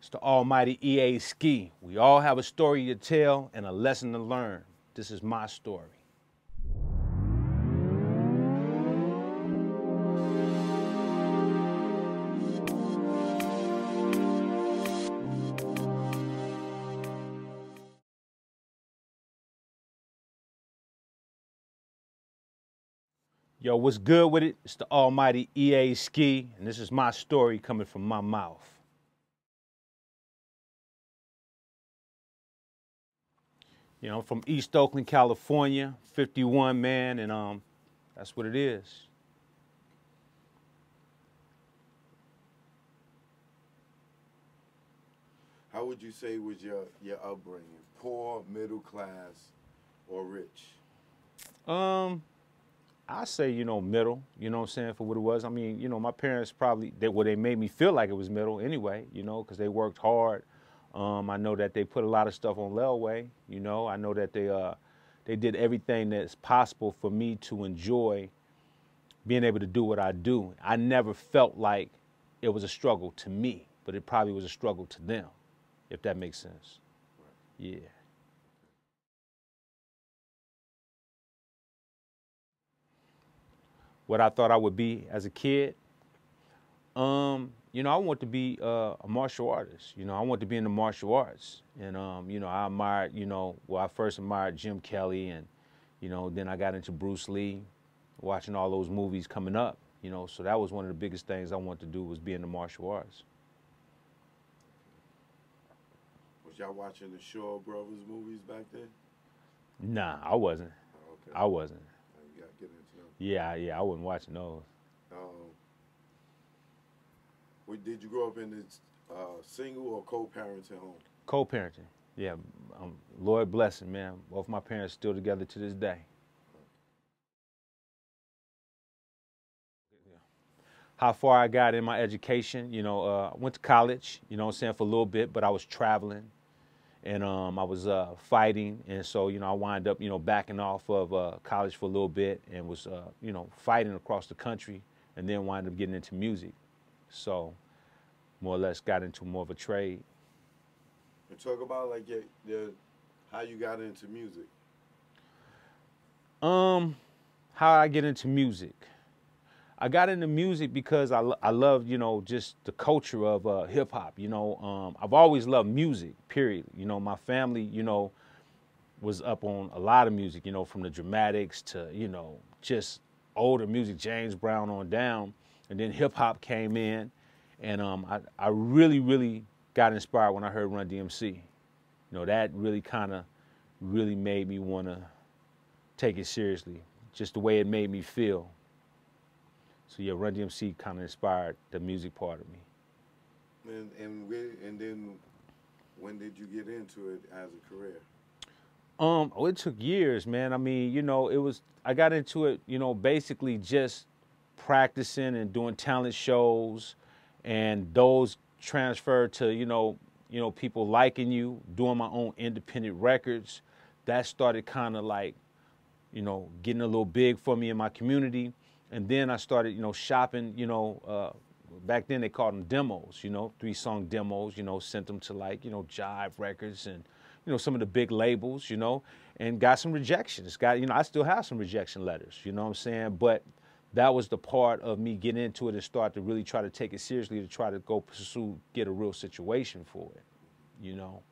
It's the almighty EA Ski. We all have a story to tell and a lesson to learn. This is my story. Yo, what's good with it? It's the almighty EA Ski, and this is my story coming from my mouth. You know, I'm from East Oakland, California, 51 man, and that's what it is. How would you say was your upbringing? Poor, middle class, or rich? I say, middle, you know what I'm saying, for what it was. I mean, my parents probably, they made me feel like it was middle anyway, because they worked hard. I know that they put a lot of stuff on layaway, I know that they did everything that's possible for me to enjoy being able to do what I do. I never felt like it was a struggle to me, but it probably was a struggle to them, if that makes sense. Right. Yeah. What I thought I would be as a kid, I want to be a martial artist. I want to be in the martial arts. And, I admired, I first admired Jim Kelly and, then I got into Bruce Lee, watching all those movies coming up, so that was one of the biggest things I wanted to do was be in the martial arts. Was y'all watching the Shaw Brothers movies back then? Nah, I wasn't. Oh, okay. I wasn't. You gotta get into them. Yeah, I wasn't watching those. Did you grow up in this single or co-parenting home? Co-parenting, yeah. Lord bless him, man. Both my parents still together to this day. How far I got in my education, I went to college, for a little bit, but I was traveling and I was fighting. And so, I wound up, backing off of college for a little bit and was, fighting across the country and then wound up getting into music. So more or less got into more of a trade. And talk about like how you got into music. How I get into music. I got into music because I love, just the culture of hip hop. I've always loved music, period. My family, was up on a lot of music, from the Dramatics to, just older music, James Brown on down. And then hip hop came in, and I really, really got inspired when I heard Run DMC. That really really made me want to take it seriously, just the way it made me feel. So yeah, Run DMC kind of inspired the music part of me. And then when did you get into it as a career? It took years, man. I mean, I got into it, basically just practicing and doing talent shows, and those transferred to, people liking you, doing my own independent records. That started kind of like, getting a little big for me in my community. And then I started, shopping, back then they called them demos, 3-song demos, sent them to like, Jive Records and, some of the big labels, and got some rejections. I still have some rejection letters, you know what I'm saying? But that was the part of me getting into it and start to really try to take it seriously, to try to go pursue, get a real situation for it, All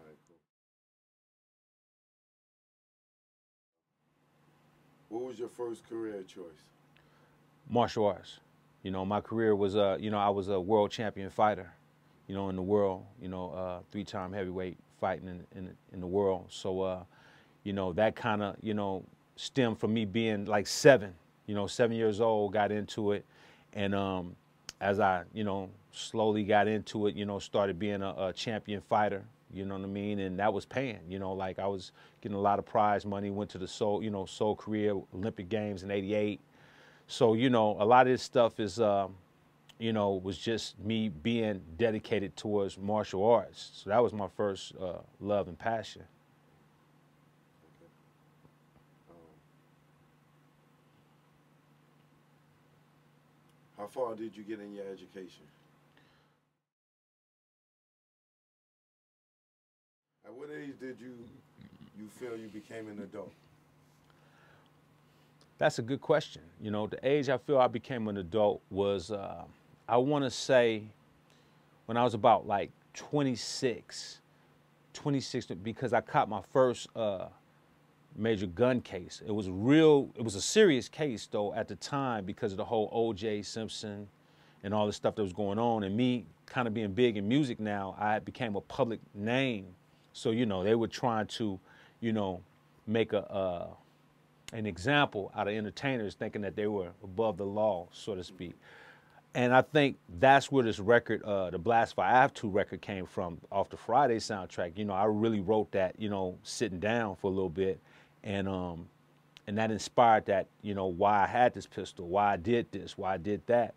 right, cool. What was your first career choice? Martial arts. My career was, I was a world champion fighter, in the world, 3-time heavyweight fighting in the world. So, that kind of, stemmed from me being like 7 years old, got into it. And as I, slowly got into it, started being a champion fighter, you know what I mean? And that was paying, like I was getting a lot of prize money, went to the Seoul Korea Olympic Games in '88. So, a lot of this stuff is, was just me being dedicated towards martial arts. So that was my first love and passion. Okay. How far did you get in your education? At what age did you feel you became an adult? That's a good question. You know, the age I feel I became an adult was, I want to say, when I was about like 26, 26, because I caught my first major gun case. It was a serious case though at the time because of the whole O.J. Simpson and all the stuff that was going on. And me kind of being big in music now, I became a public name. So, you know, they were trying to, you know, make an example out of entertainers thinking that they were above the law, so to speak. And I think that's where this record, the Blast for I 2 record came from, off the Friday soundtrack. You know, I really wrote that, you know, sitting down for a little bit. And that inspired that, you know, why I had this pistol, why I did this, why I did that.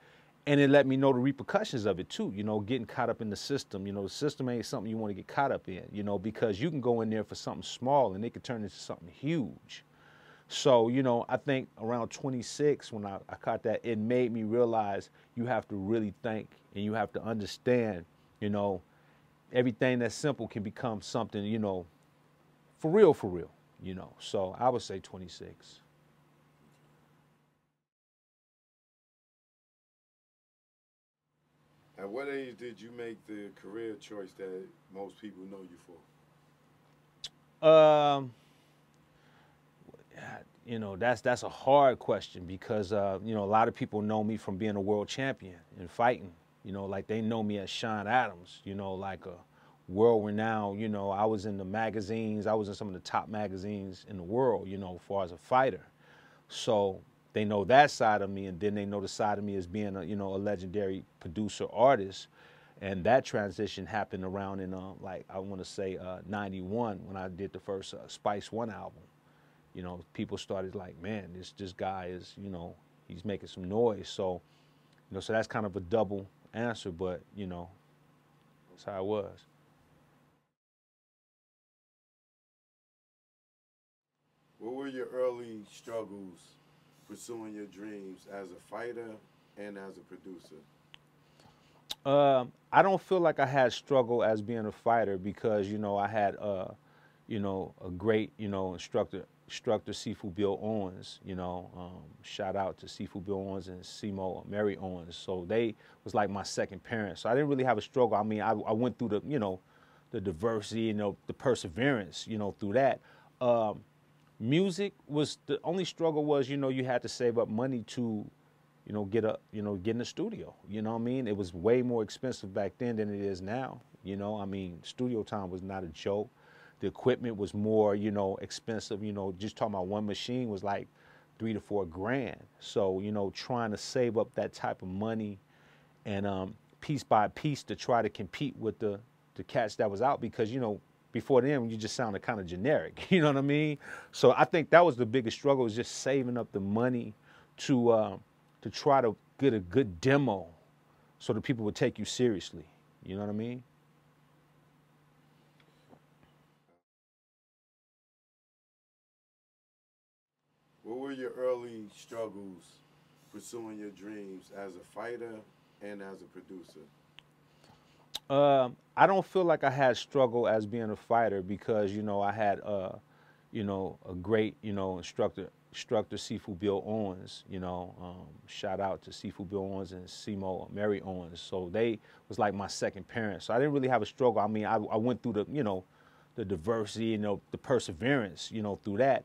And it let me know the repercussions of it too, you know, getting caught up in the system. You know, the system ain't something you want to get caught up in, you know, because you can go in there for something small and it could turn into something huge. So, you know, I think around 26, when I caught that, it made me realize you have to really think and you have to understand, you know, everything that's simple can become something, you know, for real, you know. So I would say 26. At what age did you make the career choice that most people know you for? You know, that's a hard question because, you know, a lot of people know me from being a world champion and fighting. You know, like they know me as Sean Adams, you know, like a world renowned, you know, I was in the magazines, I was in some of the top magazines in the world, you know, as far as a fighter. So they know that side of me, and then they know the side of me as being a, you know, a legendary producer artist. And that transition happened around in, like, I want to say 91 when I did the first Spice One album. You know, people started like, man, this guy is, you know, he's making some noise. So, you know, so that's kind of a double answer, but, you know, that's how it was. What were your early struggles pursuing your dreams as a fighter and as a producer? I don't feel like I had struggle as being a fighter because, you know, I had, you know, a great, you know, instructor Sifu Bill Owens, you know, shout out to Sifu Bill Owens and Simo Mary Owens. So they was like my second parents. So I didn't really have a struggle. I mean, I went through the, you know, the diversity, you know, the perseverance, you know, through that. Music was the only struggle was, you know, you had to save up money to, you know, get in the studio. You know what I mean? It was way more expensive back then than it is now. You know, I mean, studio time was not a joke. The equipment was more, you know, expensive. You know, just talking about one machine was like $3 to $4 grand. So, you know, trying to save up that type of money and piece by piece to try to compete with the cats that was out because, you know, before then you just sounded kind of generic. You know what I mean? So I think that was the biggest struggle, was just saving up the money to try to get a good demo so that people would take you seriously. You know what I mean? What were your early struggles pursuing your dreams as a fighter and as a producer? I don't feel like I had struggle as being a fighter because, you know, I had, you know, a great, you know, instructor Sifu Bill Owens, you know, shout out to Sifu Bill Owens and Simo Mary Owens. So they was like my second parents. So I didn't really have a struggle. I mean, I went through the, you know, the diversity, you know, the perseverance, you know, through that.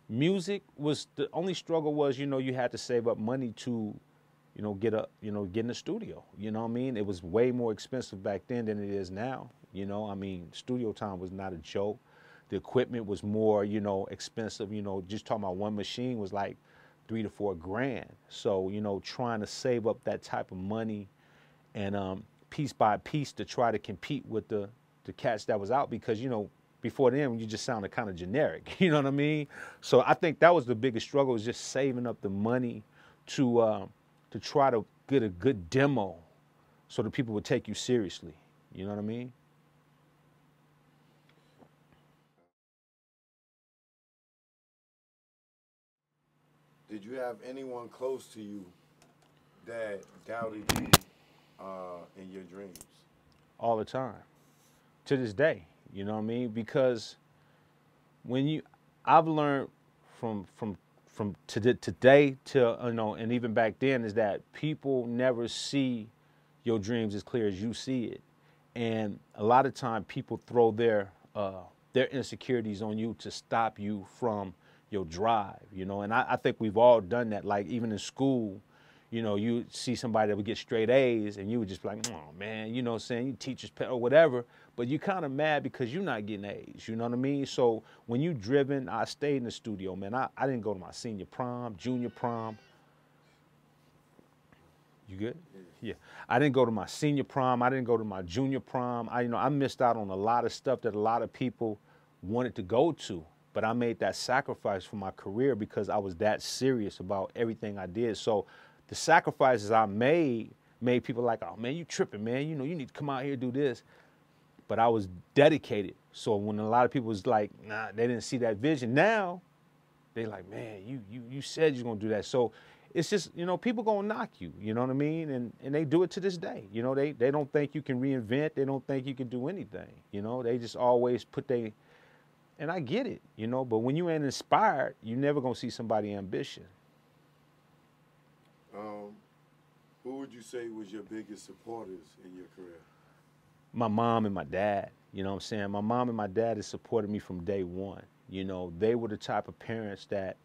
Music was the only struggle was, you know, you had to save up money to, you know, get in the studio. You know what I mean? It was way more expensive back then than it is now. You know, I mean, studio time was not a joke. The equipment was more, you know, expensive. You know, just talking about one machine was like $3 to $4 grand. So, you know, trying to save up that type of money and piece by piece to try to compete with the cats that was out because, you know, before then you just sounded kind of generic. You know what I mean? So I think that was the biggest struggle, was just saving up the money to try to get a good demo so that people would take you seriously. You know what I mean? Did you have anyone close to you that doubted you in your dreams? All the time. To this day, You know what I mean? Because when you, I've learned from today to, you know, and even back then, is that people never see your dreams as clear as you see it, and a lot of time people throw their insecurities on you to stop you from your drive, you know. And I think we've all done that. Like even in school, you know, you see somebody that would get straight A's and you would just be like, oh man, you know what I'm saying, you teacher's pet or whatever, but you kind of mad because you're not getting A's, you know what I mean? So when you driven, I stayed in the studio, man. I didn't go to my senior prom, junior prom. You good? Yeah. I didn't go to my senior prom. I didn't go to my junior prom. I missed out on a lot of stuff that a lot of people wanted to go to, but I made that sacrifice for my career because I was that serious about everything I did. So the sacrifices I made people like, oh man, you tripping, man. You know, you need to come out here and do this. But I was dedicated. So when a lot of people was like, nah, they didn't see that vision. Now they like, man, you said you're gonna do that. So it's just, you know, people gonna knock you, you know what I mean? And they do it to this day. You know, they don't think you can reinvent, they don't think you can do anything. You know, they just always put and I get it, you know, but when you ain't inspired, you never gonna see somebody ambitious. Who would you say was your biggest supporters in your career? My mom and my dad, you know what I'm saying? My mom and my dad has supported me from day one. You know, they were the type of parents that,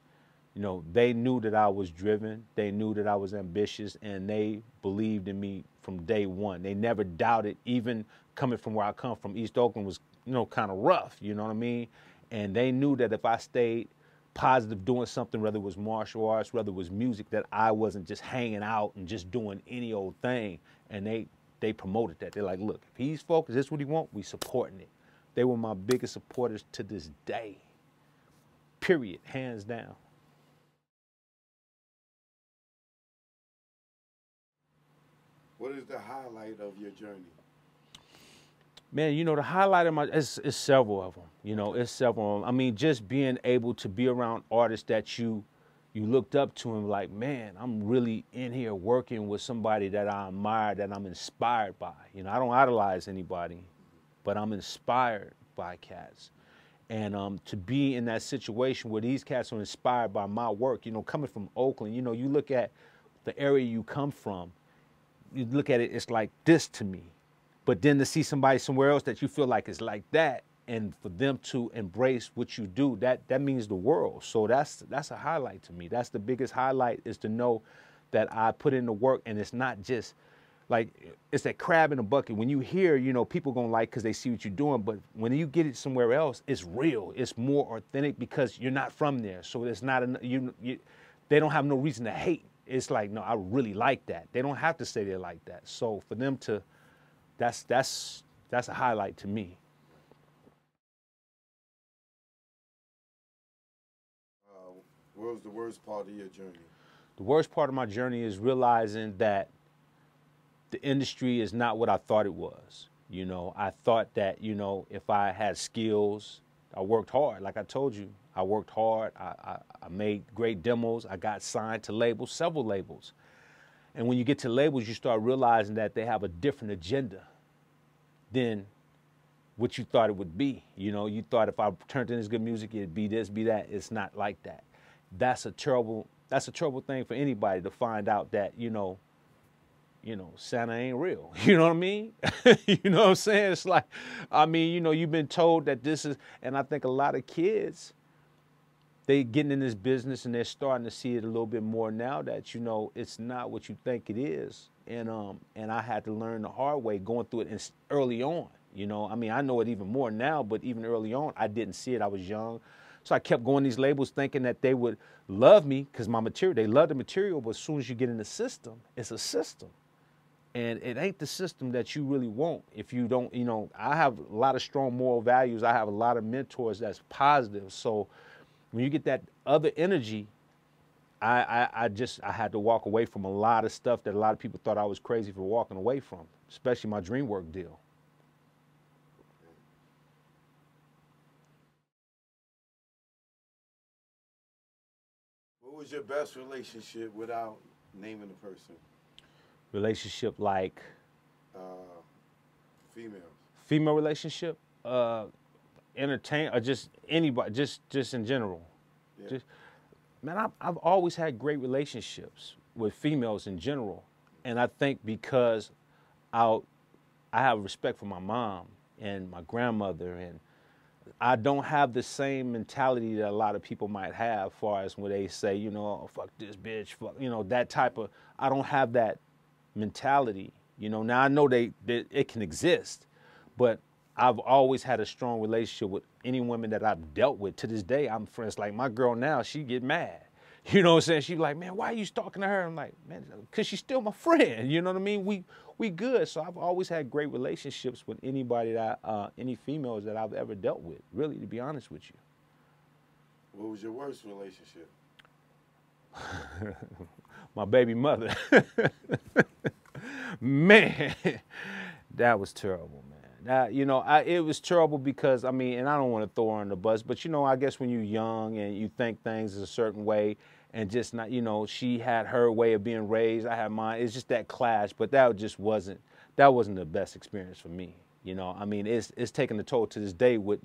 you know, they knew that I was driven, they knew that I was ambitious, and they believed in me from day one. They never doubted, even coming from where I come from. East Oakland was, you know, kind of rough, you know what I mean? And they knew that if I stayed positive doing something, whether it was martial arts, whether it was music, that I wasn't just hanging out and just doing any old thing. And they promoted that. They're like, look, if he's focused, this is what he wants, we supporting it. They were my biggest supporters to this day, period, hands down. What is the highlight of your journey? Man, you know, the highlight of my, it's several of them. You know, it's several of them. I mean, just being able to be around artists that you looked up to and like, man, I'm really in here working with somebody that I admire, that I'm inspired by. You know, I don't idolize anybody, but I'm inspired by cats. And to be in that situation where these cats are inspired by my work, you know, coming from Oakland, you know, you look at the area you come from, you look at it, it's like this to me. But then to see somebody somewhere else that you feel like is like that, and for them to embrace what you do, that means the world. So that's a highlight to me. That's the biggest highlight, is to know that I put in the work, and it's not just like, it's that crab in a bucket. When you hear, you know, people gonna like because they see what you're doing, but when you get it somewhere else, it's real, it's more authentic because you're not from there. So it's not, they don't have no reason to hate. It's like, no, I really like that. They don't have to say they like that. So for them to, that's a highlight to me. What was the worst part of your journey? The worst part of my journey is realizing that the industry is not what I thought it was. You know, I thought that, you know, if I had skills, I worked hard. Like I told you, I worked hard. I made great demos. I got signed to labels, several labels. And when you get to labels, you start realizing that they have a different agenda than what you thought it would be. You know, you thought if I turned in this good music, it'd be this, be that. It's not like that. That's a terrible thing for anybody to find out, that, you know, Santa ain't real. You know what I mean? You know what I'm saying? It's like, I mean, you know, you've been told that this is, and I think a lot of kids, they getting in this business and they're starting to see it a little bit more now, that, you know, it's not what you think it is. And I had to learn the hard way going through it early on. You know, I mean, I know it even more now, but even early on, I didn't see it. I was young. So I kept going to these labels thinking that they would love me because my material, they love the material, but as soon as you get in the system, it's a system. And it ain't the system that you really want if you don't, you know, I have a lot of strong moral values. I have a lot of mentors that's positive. So when you get that other energy, I had to walk away from a lot of stuff that a lot of people thought I was crazy for walking away from, especially my DreamWorks deal. What was your best relationship without naming the person? Relationship like Uh, Females. female relationship? uh, entertain or just anybody, just in general. Yeah. Just, man, I've always had great relationships with females in general, and I think because I I have respect for my mom and my grandmother, and I don't have the same mentality that a lot of people might have, as far as when they say, you know, oh, fuck this bitch, fuck, you know, that type of. I don't have that mentality. You know, now I know that it can exist, but I've always had a strong relationship with any women that I've dealt with. To this day, I'm friends. Like my girl now, she get mad. You know what I'm saying? She like, man, why are you talking to her? I'm like, man, because she's still my friend. You know what I mean? We good. So I've always had great relationships with anybody any females that I've ever dealt with. Really, to be honest with you. What was your worst relationship? My baby mother. Man, that was terrible, man. You know, it was terrible because, I mean, and I don't want to throw her on the bus, but, you know, I guess when you're young and you think things a certain way and just not, you know, she had her way of being raised, I had mine. It's just that clash, but that wasn't the best experience for me. You know, I mean, it's taking a toll to this day with,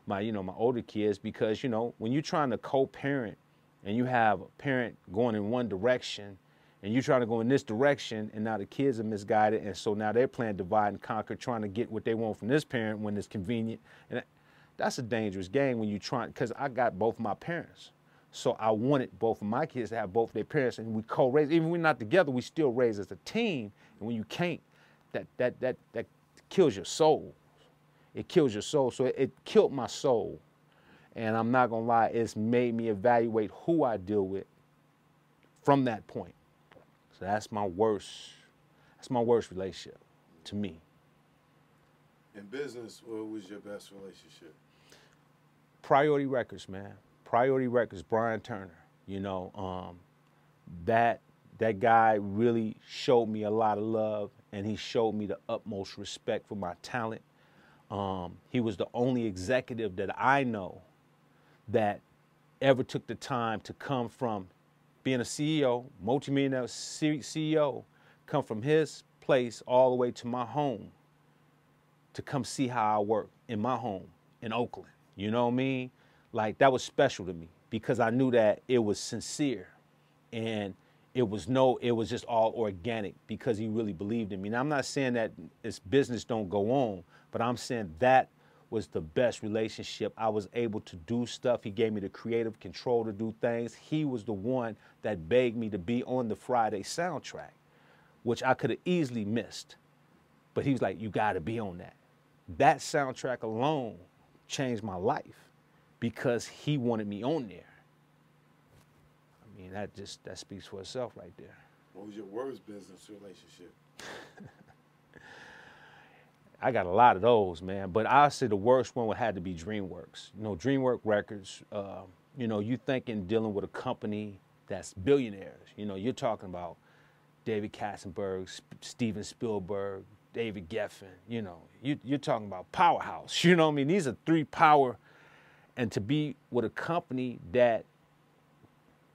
my older kids, because, you know, when you're trying to co-parent and you have a parent going in one direction and you're trying to go in this direction, and now the kids are misguided, and so now they're playing divide and conquer, trying to get what they want from this parent when it's convenient. And that's a dangerous game when you're trying, because I got both my parents. So I wanted both of my kids to have both their parents, and we co-raise. Even when we're not together, we still raise as a team. And when you can't, that kills your soul. It kills your soul. So it killed my soul. And I'm not gonna lie, it's made me evaluate who I deal with from that point. So that's my worst relationship to me. In business, what was your best relationship? Priority Records, man. Priority Records, Brian Turner. You know, that guy really showed me a lot of love, and he showed me the utmost respect for my talent. He was the only executive that I know that ever took the time to come from being a CEO, multi-millionaire CEO, come from his place all the way to my home to come see how I work in my home in Oakland. You know what I mean? Like, that was special to me because I knew that it was sincere and it was just all organic because he really believed in me. Now, I'm not saying that this business don't go on, but I'm saying that was the best relationship. I was able to do stuff. He gave me the creative control to do things. He was the one that begged me to be on the Friday soundtrack, which I could have easily missed. But he was like, you got to be on that. That soundtrack alone changed my life because he wanted me on there. I mean, that speaks for itself right there. What was your worst business relationship? I got a lot of those, man. But I'll say the worst one would have to be DreamWorks. You know, DreamWorks Records, you know, you thinking dealing with a company that's billionaires. You know, you're talking about David Katzenberg, Steven Spielberg, David Geffen. You know, you're talking about powerhouse. You know what I mean? These are three power. And to be with a company that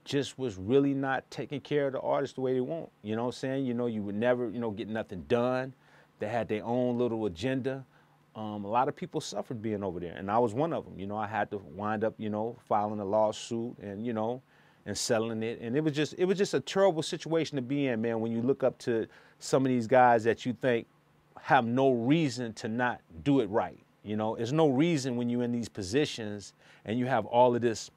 just was really not taking care of the artists the way they want. You know what I'm saying? You know, you would never, get nothing done. They had their own little agenda. A lot of people suffered being over there, and I was one of them. You know, I had to wind up, filing a lawsuit and, and settling it. And it was just a terrible situation to be in, man, when you look up to some of these guys that you think have no reason to not do it right. You know, there's no reason when you're in these positions and you have all of this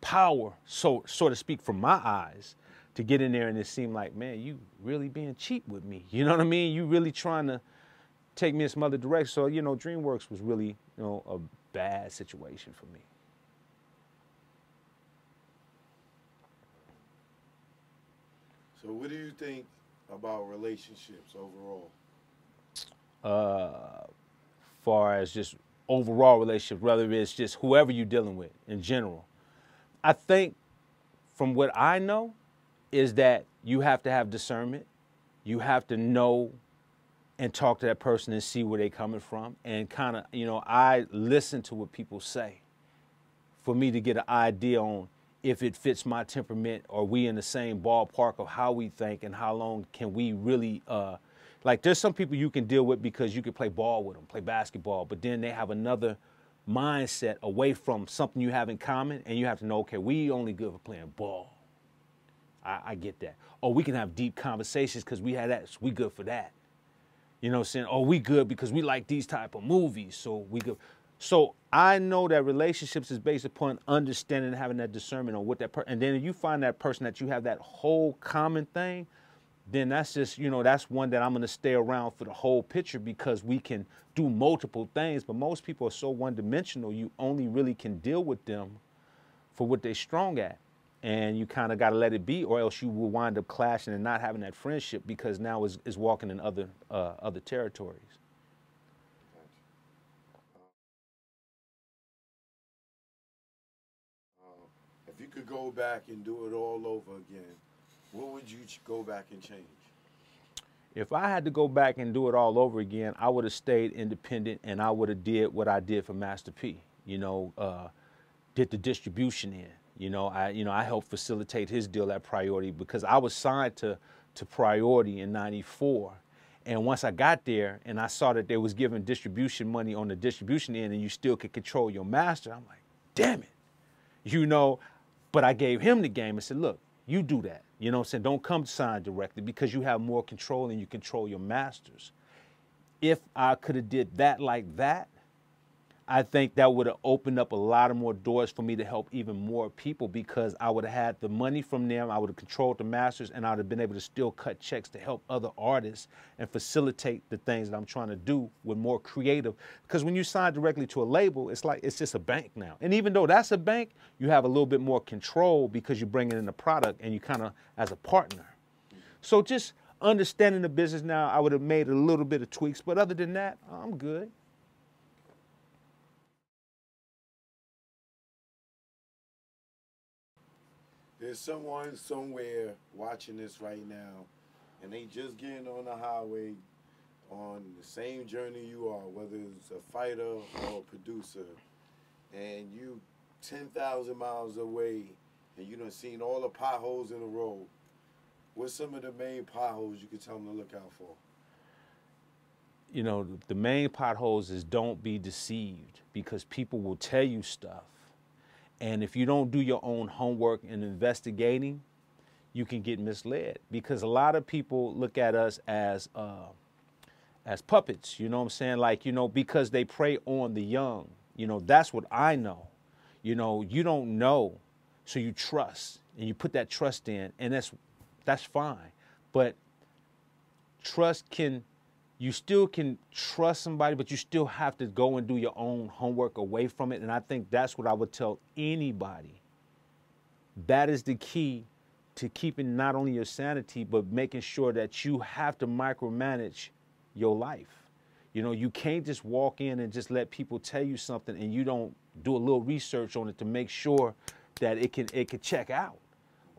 power, so to speak, from my eyes, to get in there and it seemed like, man, you really being cheap with me. You know what I mean? You really trying to take me in some other direction. So, DreamWorks was really, a bad situation for me. So what do you think about relationships overall? Far as just overall relationships, whether it's just whoever you're dealing with in general. I think from what I know is that you have to have discernment. You have to know and talk to that person and see where they're coming from. And kind of, I listen to what people say for me to get an idea on if it fits my temperament or we in the same ballpark of how we think and how long can we really, Like there's some people you can deal with because you can play ball with them, play basketball, but then they have another mindset away from something you have in common, and you have to know, okay, we only good for playing ball. I get that. Or we can have deep conversations because we had that, so we good for that. You know what I'm saying? Oh, we good because we like these type of movies, so we good. So I know that relationships is based upon understanding and having that discernment on what that person, and then if you find that person that you have that whole common thing, then that's just, you know, that's one that I'm going to stay around for the whole picture because we can do multiple things. But most people are so one-dimensional, you only really can deal with them for what they're strong at. And you kind of got to let it be, or else you will wind up clashing and not having that friendship because now is walking in other territories. If you could go back and do it all over again, what would you go back and change? If I had to go back and do it all over again, I would have stayed independent and I would have did what I did for Master P. You know, did the distribution in. I helped facilitate his deal at Priority because I was signed to Priority in '94. And once I got there and I saw that they was giving distribution money on the distribution end and you still could control your master, I'm like, damn it. You know, but I gave him the game and said, look, you do that. You know what I'm saying? Don't come sign directly because you have more control and you control your masters. If I could have did that like that, I think that would have opened up a lot of more doors for me to help even more people because I would have had the money from them, I would have controlled the masters, and I would have been able to still cut checks to help other artists and facilitate the things that I'm trying to do with more creative. Because when you sign directly to a label, it's like it's just a bank now. And even though that's a bank, you have a little bit more control because you're bringing in the product and you kind of as a partner. So just understanding the business now, I would have made a little bit of tweaks, but other than that, I'm good. There's someone somewhere watching this right now, and they just getting on the highway on the same journey you are, whether it's a fighter or a producer, and you 10,000 miles away, and you done seen all the potholes in the road. What's some of the main potholes you could tell them to look out for? You know, the main potholes is don't be deceived because people will tell you stuff. And if you don't do your own homework and investigating, you can get misled because a lot of people look at us as puppets, you know what I'm saying? Like, you know, because they prey on the young, you know, that's what I know. You know, you don't know, so you trust and you put that trust in, and that's fine. But you still can trust somebody, but you still have to go and do your own homework away from it. And I think that's what I would tell anybody. That is the key to keeping not only your sanity, but making sure that you have to micromanage your life. You know, you can't just walk in and just let people tell you something and you don't do a little research on it to make sure that it can check out.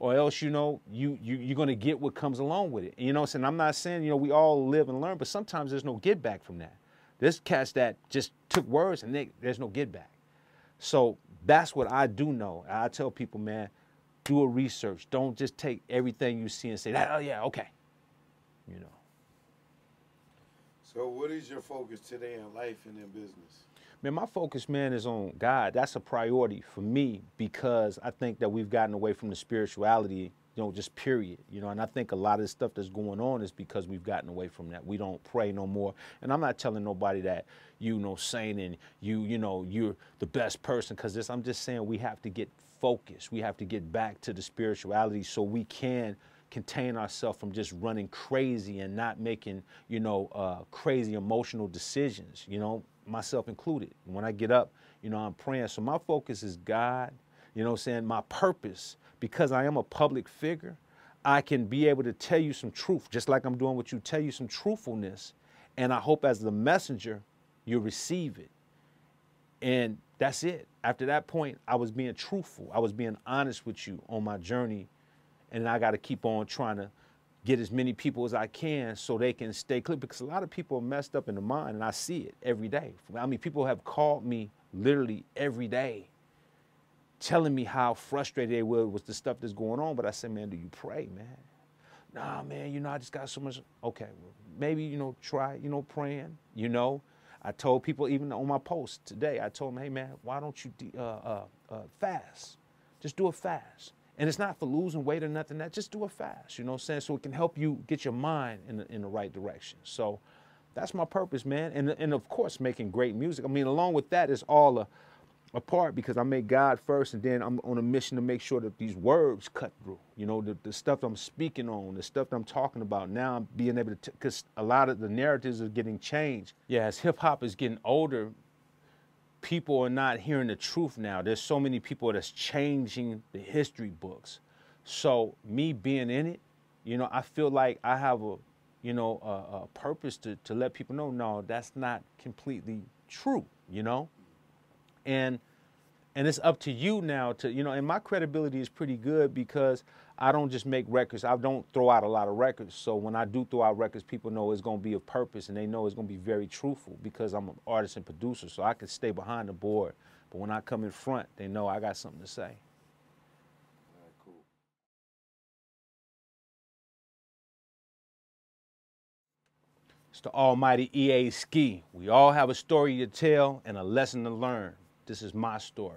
Or else, you know, you're going to get what comes along with it. And, you know what I'm saying? I'm not saying, you know, we all live and learn, but sometimes there's no get back from that. There's cats that just took words and there's no get back. So that's what I do know. I tell people, man, do a research. Don't just take everything you see and say, oh, yeah, okay. You know. So what is your focus today in life and in business? Man, my focus, man, is on God. That's a priority for me because I think that we've gotten away from the spirituality, you know, just period. You know, and I think a lot of the stuff that's going on is because we've gotten away from that. We don't pray no more. And I'm not telling nobody that, you know, saying and you know, you're the best person because I'm just saying we have to get focused. We have to get back to the spirituality so we can contain ourselves from just running crazy and not making, you know, crazy emotional decisions, you know, myself included. When I get up, you know, I'm praying. So my focus is God, you know what I'm saying? My purpose, because I am a public figure, I can be able to tell you some truth, just like I'm doing with you, tell you some truthfulness. And I hope as the messenger, you receive it. And that's it. After that point, I was being truthful. I was being honest with you on my journey. And I got to keep on trying to get as many people as I can so they can stay clear because a lot of people are messed up in the mind and I see it every day. I mean, people have called me literally every day telling me how frustrated they were with the stuff that's going on. But I said, man, do you pray, man? Nah, man, you know, I just got so much. Okay, maybe, you know, try, you know, praying, you know. I told people even on my post today, I told them, hey man, why don't you fast? Just do a fast. And it's not for losing weight or nothing, that just do a fast, you know what I'm saying? So it can help you get your mind in the right direction. So that's my purpose, man. And of course, making great music. I mean, along with that is all a part, because I make God first, and then I'm on a mission to make sure that these words cut through. You know, the stuff I'm speaking on, the stuff I'm talking about. Now I'm being able to, because a lot of the narratives are getting changed. Yeah, as hip hop is getting older, people are not hearing the truth now. There's so many people that's changing the history books. So me being in it, you know, I feel like I have a, you know, a purpose to let people know, no, that's not completely true, you know? And it's up to you now to, you know, and my credibility is pretty good because I don't just make records. I don't throw out a lot of records. So when I do throw out records, people know it's going to be of purpose, and they know it's going to be very truthful because I'm an artist and producer. So I can stay behind the board. But when I come in front, they know I got something to say. All right, cool. It's the almighty EA Ski. We all have a story to tell and a lesson to learn. This is my story.